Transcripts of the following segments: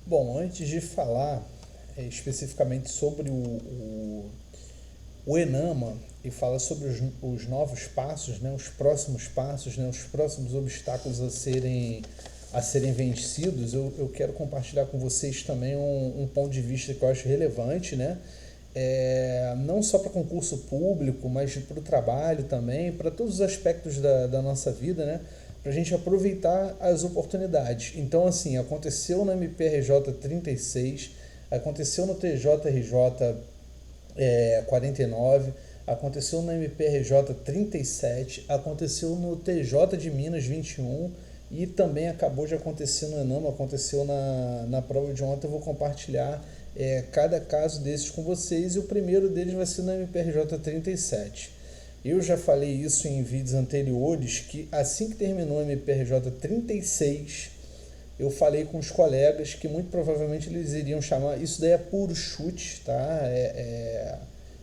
Bom, antes de falar especificamente sobre o ENAMA e falar sobre os novos passos, né, os próximos passos, né, os próximos obstáculos a serem vencidos, eu quero compartilhar com vocês também um ponto de vista que eu acho relevante, né? Não só para concurso público, mas para o trabalho também, para todos os aspectos da nossa vida, né? Para a gente aproveitar as oportunidades. Então, assim, aconteceu no MPRJ 36, aconteceu no TJRJ 49, aconteceu no MPRJ 37, aconteceu no TJ de Minas 21 e também acabou de acontecer no ENAMA, aconteceu na prova de ontem. Eu vou compartilhar cada caso desses com vocês e o primeiro deles vai ser no MPRJ 37. Eu já falei isso em vídeos anteriores, que assim que terminou o MPRJ 36, eu falei com os colegas que muito provavelmente eles iriam chamar, isso daí é puro chute, tá?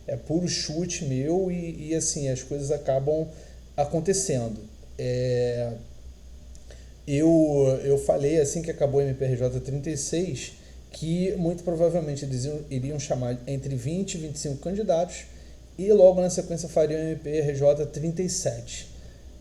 É puro chute meu e assim, as coisas acabam acontecendo. Eu falei assim que acabou o MPRJ 36 que muito provavelmente eles iriam chamar entre 20 e 25 candidatos e logo na sequência fariam o MPRJ 37.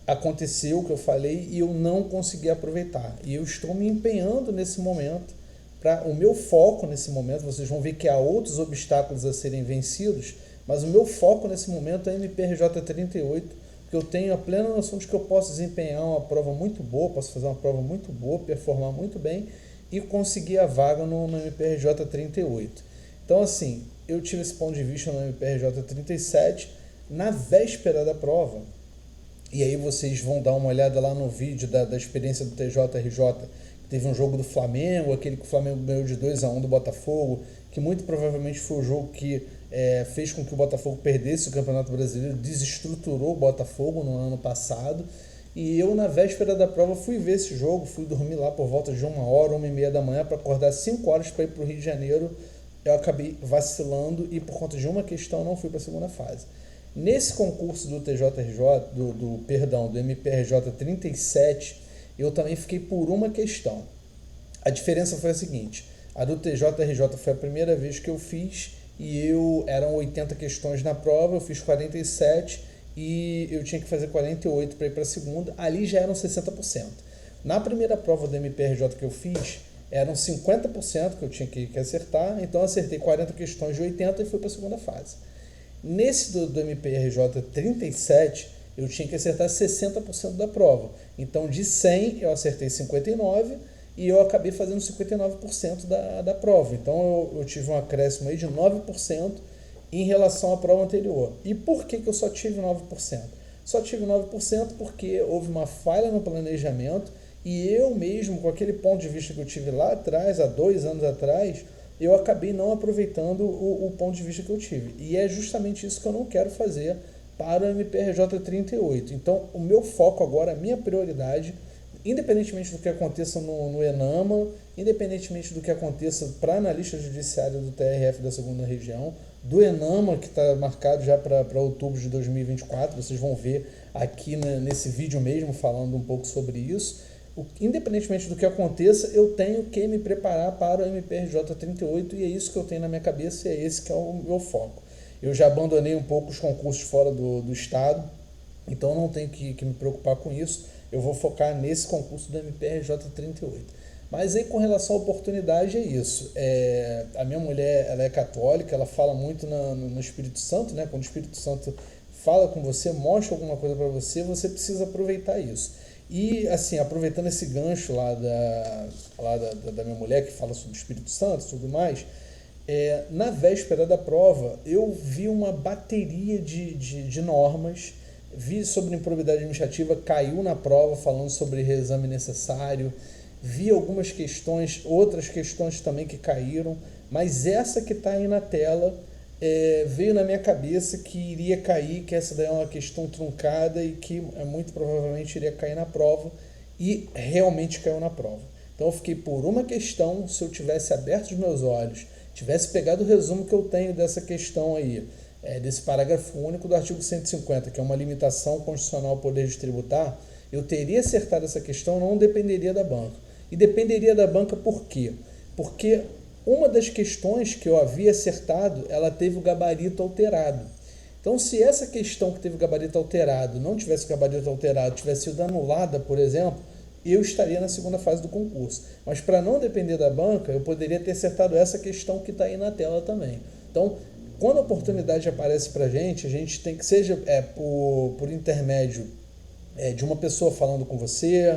Aconteceu o que eu falei e eu não consegui aproveitar. E eu estou me empenhando nesse momento, para o meu foco nesse momento, vocês vão ver que há outros obstáculos a serem vencidos, mas o meu foco nesse momento é MPRJ 38, porque eu tenho a plena noção de que eu posso desempenhar uma prova muito boa, posso fazer uma prova muito boa, performar muito bem e conseguir a vaga no MPRJ 38. Então, assim, eu tive esse ponto de vista no MPRJ 37 na véspera da prova. E aí vocês vão dar uma olhada lá no vídeo da experiência do TJRJ, que teve um jogo do Flamengo, aquele que o Flamengo ganhou de 2-1 do Botafogo, que muito provavelmente foi o jogo que fez com que o Botafogo perdesse o Campeonato Brasileiro, desestruturou o Botafogo no ano passado. E eu, na véspera da prova, fui ver esse jogo, fui dormir lá por volta de 1h, 1h30 da manhã, para acordar às 5 horas para ir para o Rio de Janeiro. Eu acabei vacilando e por conta de uma questão não fui para a segunda fase. Nesse concurso do TJRJ, do MPRJ 37, eu também fiquei por uma questão. A diferença foi a seguinte: a do TJRJ foi a primeira vez que eu fiz e eram 80 questões na prova, eu fiz 47 e eu tinha que fazer 48 para ir para a segunda. Ali já eram 60%. Na primeira prova do MPRJ que eu fiz, eram 50% que eu tinha que acertar, então eu acertei 40 questões de 80 e fui para a segunda fase. Nesse do MPRJ 37, eu tinha que acertar 60% da prova. Então, de 100, eu acertei 59 e eu acabei fazendo 59% da prova. Então, eu tive um acréscimo aí de 9% em relação à prova anterior. E por que eu só tive 9%? Só tive 9% porque houve uma falha no planejamento e eu mesmo, com aquele ponto de vista que eu tive lá atrás, há 2 anos atrás, eu acabei não aproveitando o ponto de vista que eu tive. E é justamente isso que eu não quero fazer para o MPRJ 38. Então, o meu foco agora, a minha prioridade, independentemente do que aconteça no ENAMA, independentemente do que aconteça para analista judiciário do TRF da segunda região, do ENAMA, que está marcado já para outubro de 2024, vocês vão ver aqui nesse vídeo mesmo falando um pouco sobre isso. Independentemente do que aconteça, eu tenho que me preparar para o MPRJ 38 e é isso que eu tenho na minha cabeça e é esse que é o meu foco. Eu já abandonei um pouco os concursos fora do estado, então não tenho que me preocupar com isso. Eu vou focar nesse concurso do MPRJ 38. Mas aí com relação à oportunidade é isso. A minha mulher, ela é católica, ela fala muito no Espírito Santo, né? Quando o Espírito Santo fala com você, mostra alguma coisa para você, você precisa aproveitar isso. E, assim, aproveitando esse gancho lá da minha mulher, que fala sobre o Espírito Santo e tudo mais, na véspera da prova, eu vi uma bateria de normas, vi sobre improbidade administrativa, caiu na prova falando sobre reexame necessário, vi algumas questões, outras questões também que caíram, mas essa que está aí na tela veio na minha cabeça que iria cair, que essa daí é uma questão truncada e que muito provavelmente iria cair na prova, e realmente caiu na prova. Então eu fiquei por uma questão. Se eu tivesse aberto os meus olhos, tivesse pegado o resumo que eu tenho dessa questão aí, desse parágrafo único do artigo 150, que é uma limitação constitucional ao poder de tributar, eu teria acertado essa questão, não dependeria da banca. E dependeria da banca por quê? Porque uma das questões que eu havia acertado, ela teve o gabarito alterado. Então, se essa questão que teve o gabarito alterado não tivesse o gabarito alterado, tivesse sido anulada, por exemplo, eu estaria na segunda fase do concurso. Mas para não depender da banca, eu poderia ter acertado essa questão que está aí na tela também. Então, quando a oportunidade aparece para a gente tem que, seja por intermédio de uma pessoa falando com você,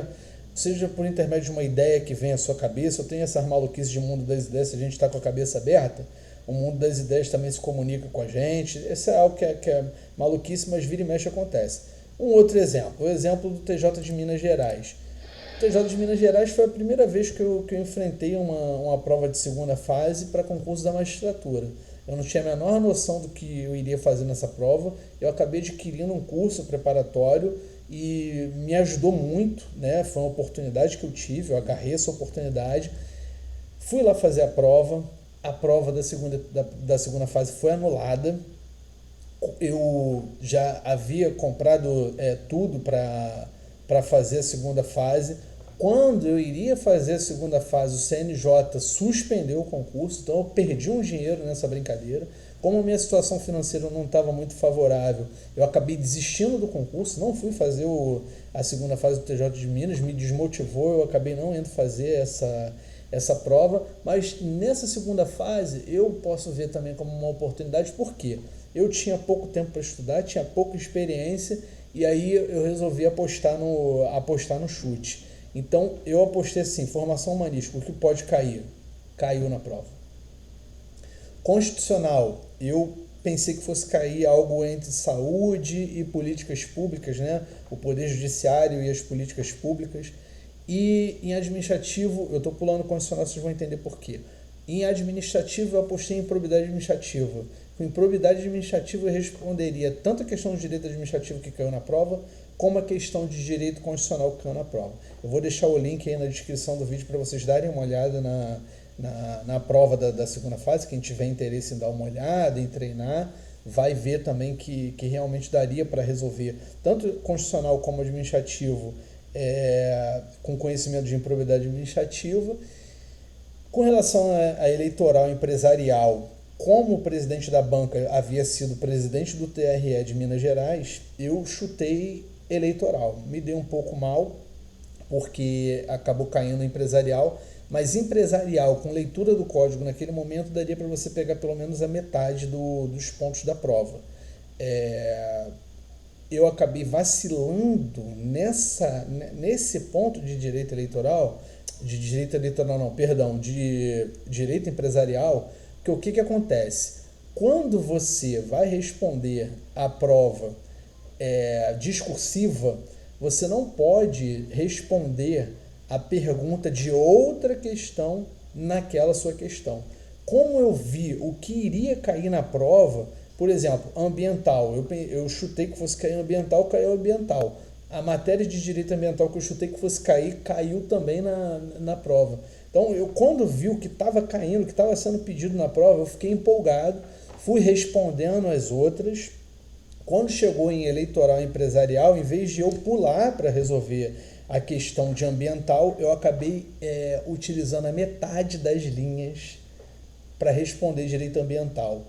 seja por intermédio de uma ideia que vem à sua cabeça. Eu tenho essas maluquices de mundo das ideias, se a gente está com a cabeça aberta, o mundo das ideias também se comunica com a gente. Esse é algo que é maluquice, mas vira e mexe acontece. Um outro exemplo, o exemplo do TJ de Minas Gerais. O TJ de Minas Gerais foi a primeira vez que eu enfrentei uma prova de segunda fase para concurso da magistratura. Eu não tinha a menor noção do que eu iria fazer nessa prova. Eu acabei adquirindo um curso preparatório e me ajudou muito, né? Foi uma oportunidade que eu tive, eu agarrei essa oportunidade. Fui lá fazer a prova da segunda fase foi anulada. Eu já havia comprado tudo para fazer a segunda fase. Quando eu iria fazer a segunda fase, o CNJ suspendeu o concurso, então eu perdi um dinheiro nessa brincadeira. Como a minha situação financeira não estava muito favorável, eu acabei desistindo do concurso, não fui fazer a segunda fase do TJ de Minas, me desmotivou, eu acabei não indo fazer essa prova. Mas nessa segunda fase eu posso ver também como uma oportunidade, porque eu tinha pouco tempo para estudar, tinha pouca experiência, e aí eu resolvi apostar no chute. Então eu apostei assim, formação humanística, o que pode cair? Caiu na prova. Constitucional, eu pensei que fosse cair algo entre saúde e políticas públicas, né? O poder judiciário e as políticas públicas. E em administrativo, eu estou pulando constitucional, vocês vão entender por quê. Em administrativo, eu apostei em improbidade administrativa. Com improbidade administrativa, eu responderia tanto a questão do direito administrativo que caiu na prova, como a questão de direito constitucional que caiu na prova. Eu vou deixar o link aí na descrição do vídeo para vocês darem uma olhada na prova da segunda fase. Quem tiver interesse em dar uma olhada, em treinar, vai ver também que realmente daria para resolver tanto constitucional como administrativo com conhecimento de improbidade administrativa. Com relação a eleitoral empresarial, como o presidente da banca havia sido presidente do TRE de Minas Gerais, eu chutei eleitoral. Me deu um pouco mal, porque acabou caindo empresarial, mas empresarial com leitura do código naquele momento daria para você pegar pelo menos a metade dos pontos da prova. Eu acabei vacilando nesse ponto de direito eleitoral, de direito empresarial, que o que acontece? Quando você vai responder a prova discursiva, você não pode responder a pergunta de outra questão naquela sua questão. Como eu vi o que iria cair na prova, por exemplo, ambiental, eu chutei que fosse cair ambiental, caiu ambiental. A matéria de direito ambiental que eu chutei que fosse cair, caiu também na prova. Então, quando vi o que estava caindo, o que estava sendo pedido na prova, eu fiquei empolgado, fui respondendo as outras. Quando chegou em eleitoral empresarial, em vez de eu pular para resolver a questão de ambiental, eu acabei utilizando a metade das linhas para responder direito ambiental.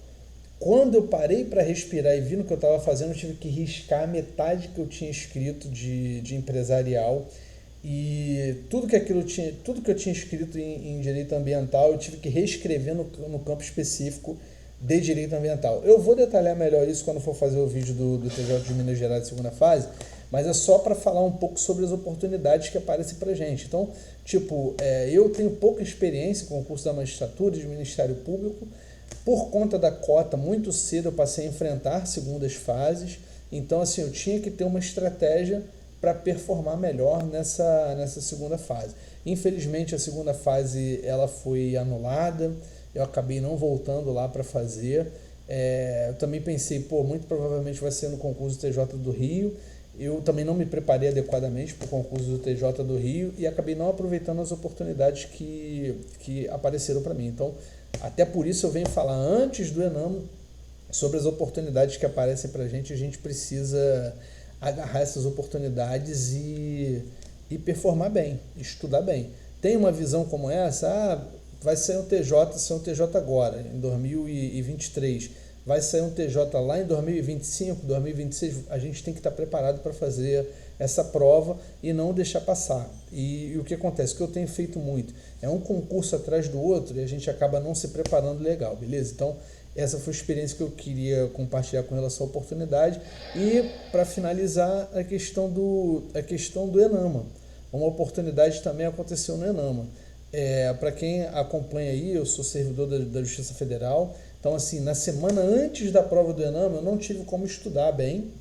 Quando eu parei para respirar e vi no que eu estava fazendo, eu tive que riscar a metade que eu tinha escrito de empresarial. E tudo que eu tinha escrito em direito ambiental, eu tive que reescrever no campo específico de direito ambiental. Eu vou detalhar melhor isso quando for fazer o vídeo do TJ de Minas Gerais de segunda fase, mas é só para falar um pouco sobre as oportunidades que aparecem para gente. Então, eu tenho pouca experiência com o curso da magistratura e de Ministério Público. Por conta da cota, muito cedo eu passei a enfrentar segundas fases. Então, assim, eu tinha que ter uma estratégia para performar melhor nessa segunda fase. Infelizmente, a segunda fase ela foi anulada. Eu acabei não voltando lá para fazer. Eu também pensei, muito provavelmente vai ser no concurso do TJ do Rio. Eu também não me preparei adequadamente para o concurso do TJ do Rio e acabei não aproveitando as oportunidades que apareceram para mim. Então, até por isso eu venho falar antes do Enamo sobre as oportunidades que aparecem para a gente precisa agarrar essas oportunidades e performar bem, estudar bem. Tem uma visão como essa, vai sair um TJ, sai um TJ agora, em 2023, vai sair um TJ lá em 2025, 2026, a gente tem que estar preparado para fazer essa prova e não deixar passar. E o que acontece? O que eu tenho feito muito é um concurso atrás do outro e a gente acaba não se preparando legal, beleza? Então, essa foi a experiência que eu queria compartilhar com relação à oportunidade. E, para finalizar, a questão do ENAMA. Uma oportunidade também aconteceu no ENAMA. Para quem acompanha aí, eu sou servidor da Justiça Federal. Então, assim, na semana antes da prova do ENAMA, eu não tive como estudar bem,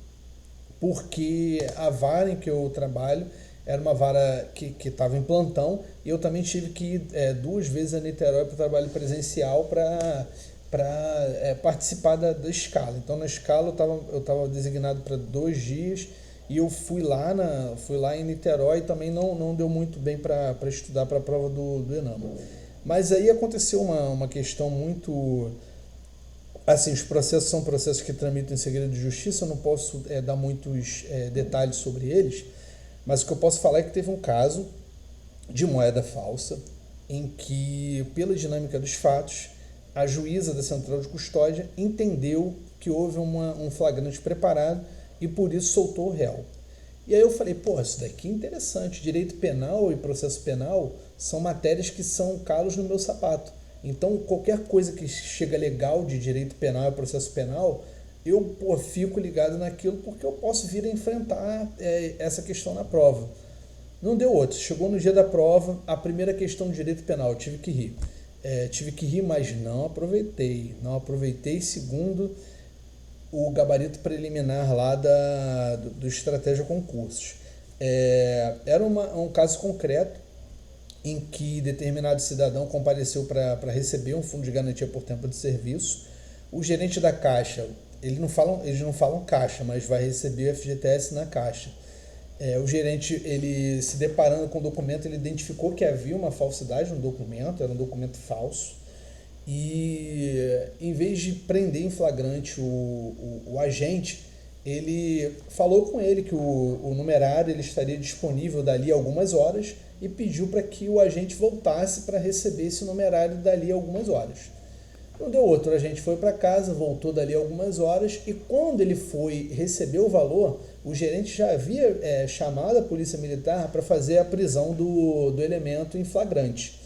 porque a vara em que eu trabalho era uma vara que estava em plantão e eu também tive que ir 2 vezes a Niterói para o trabalho presencial para participar da escala. Então, na escala, eu tava designado para 2 dias e eu fui lá em Niterói e também não deu muito bem para estudar para a prova do ENAMA. Mas aí aconteceu uma questão muito... Assim, os processos são processos que tramitam em segredo de justiça, eu não posso dar muitos detalhes sobre eles, mas o que eu posso falar é que teve um caso de moeda falsa em que, pela dinâmica dos fatos, a juíza da central de custódia entendeu que houve um flagrante preparado e por isso soltou o réu. E aí eu falei, pô, isso daqui é interessante, direito penal e processo penal são matérias que são calos no meu sapato. Então, qualquer coisa que chega legal de direito penal e processo penal, eu fico ligado naquilo porque eu posso vir a enfrentar essa questão na prova. Não deu outro. Chegou no dia da prova, a primeira questão de direito penal, eu tive que rir. Mas não aproveitei. Não aproveitei segundo o gabarito preliminar lá do Estratégia Concursos. Era um caso concreto em que determinado cidadão compareceu para receber um fundo de garantia por tempo de serviço. O gerente da Caixa, eles não falam Caixa, mas vai receber o FGTS na Caixa. O gerente, ele se deparando com o documento, ele identificou que havia uma falsidade no documento, era um documento falso, e em vez de prender em flagrante o agente, ele falou com ele que o numerário ele estaria disponível dali a algumas horas e pediu para que o agente voltasse para receber esse numerário dali a algumas horas. Não deu outro, o agente foi para casa, voltou dali a algumas horas e quando ele foi receber o valor, o gerente já havia chamado a polícia militar para fazer a prisão do elemento em flagrante.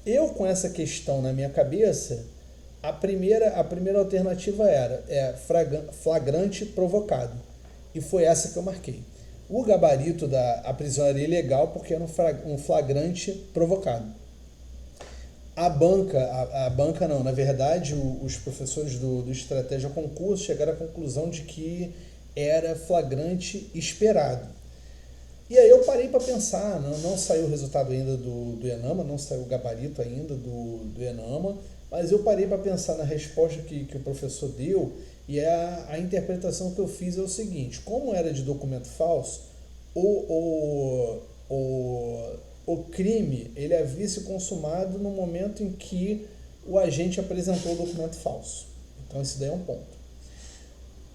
Eu, com essa questão na minha cabeça, a primeira alternativa era flagrante provocado. E foi essa que eu marquei. O gabarito a prisão era ilegal porque era um flagrante provocado. A banca não, na verdade, os professores do Estratégia Concurso chegaram à conclusão de que era flagrante esperado. E aí eu parei para pensar, não saiu o resultado ainda do ENAMA, não saiu o gabarito ainda do ENAMA, mas eu parei para pensar na resposta que o professor deu e a interpretação que eu fiz é o seguinte: como era de documento falso, o crime ele havia se consumado no momento em que o agente apresentou o documento falso. Então esse daí é um ponto.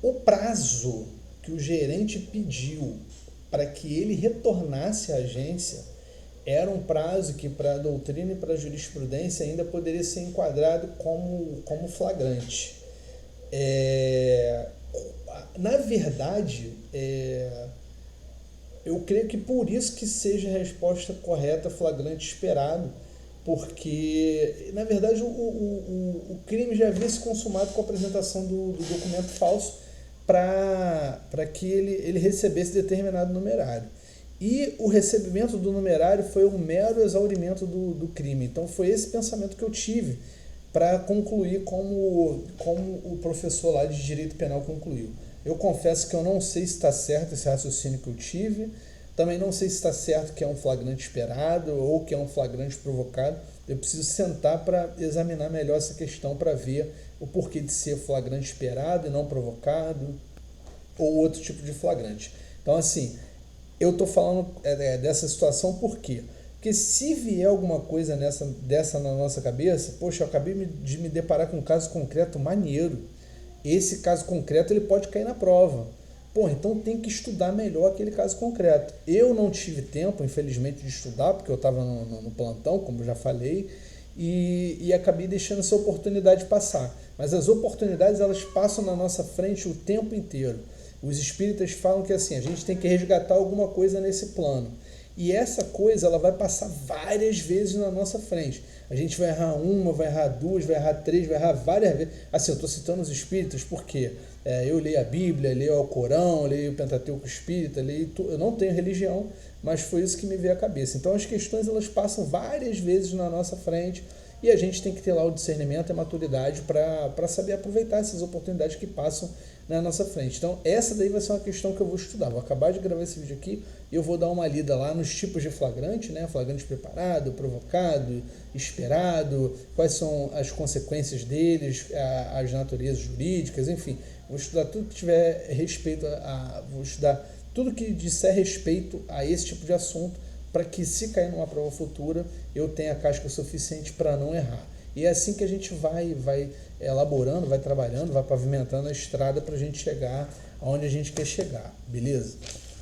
O prazo que o gerente pediu para que ele retornasse à agência era um prazo que para a doutrina e para a jurisprudência ainda poderia ser enquadrado como flagrante. Na verdade, eu creio que por isso que seja a resposta correta, flagrante esperado, porque, na verdade, o crime já havia se consumado com a apresentação do documento falso para que ele recebesse determinado numerário. E o recebimento do numerário foi um mero exaurimento do crime. Então, foi esse pensamento que eu tive para concluir como o professor lá de Direito Penal concluiu. Eu confesso que eu não sei se está certo esse raciocínio que eu tive, também não sei se está certo que é um flagrante esperado ou que é um flagrante provocado. Eu preciso sentar para examinar melhor essa questão para ver o porquê de ser flagrante esperado e não provocado ou outro tipo de flagrante. Então, assim, eu estou falando dessa situação por quê? Porque se vier alguma coisa dessa na nossa cabeça, poxa, eu acabei de me deparar com um caso concreto maneiro. Esse caso concreto ele pode cair na prova. Pô, então tem que estudar melhor aquele caso concreto. Eu não tive tempo, infelizmente, de estudar, porque eu estava no plantão, como já falei, e acabei deixando essa oportunidade passar. Mas as oportunidades, elas passam na nossa frente o tempo inteiro. Os espíritas falam que assim, a gente tem que resgatar alguma coisa nesse plano. E essa coisa, ela vai passar várias vezes na nossa frente. A gente vai errar uma, vai errar duas, vai errar três, vai errar várias vezes. Assim, eu estou citando os espíritas porque eu leio a Bíblia, leio o Alcorão, leio o Pentateuco Espírita, eu não tenho religião, mas foi isso que me veio à cabeça. Então as questões, elas passam várias vezes na nossa frente e a gente tem que ter lá o discernimento e a maturidade para saber aproveitar essas oportunidades que passam na nossa frente. Então essa daí vai ser uma questão que eu vou estudar. Vou acabar de gravar esse vídeo aqui e eu vou dar uma lida lá nos tipos de flagrante, né? Flagrante preparado, provocado, esperado, quais são as consequências deles, as naturezas jurídicas, enfim. Vou estudar tudo que tiver respeito vou estudar tudo que disser respeito a esse tipo de assunto, para que, se cair numa prova futura, eu tenha casca suficiente para não errar. E é assim que a gente vai elaborando, vai trabalhando, vai pavimentando a estrada para a gente chegar aonde a gente quer chegar, beleza?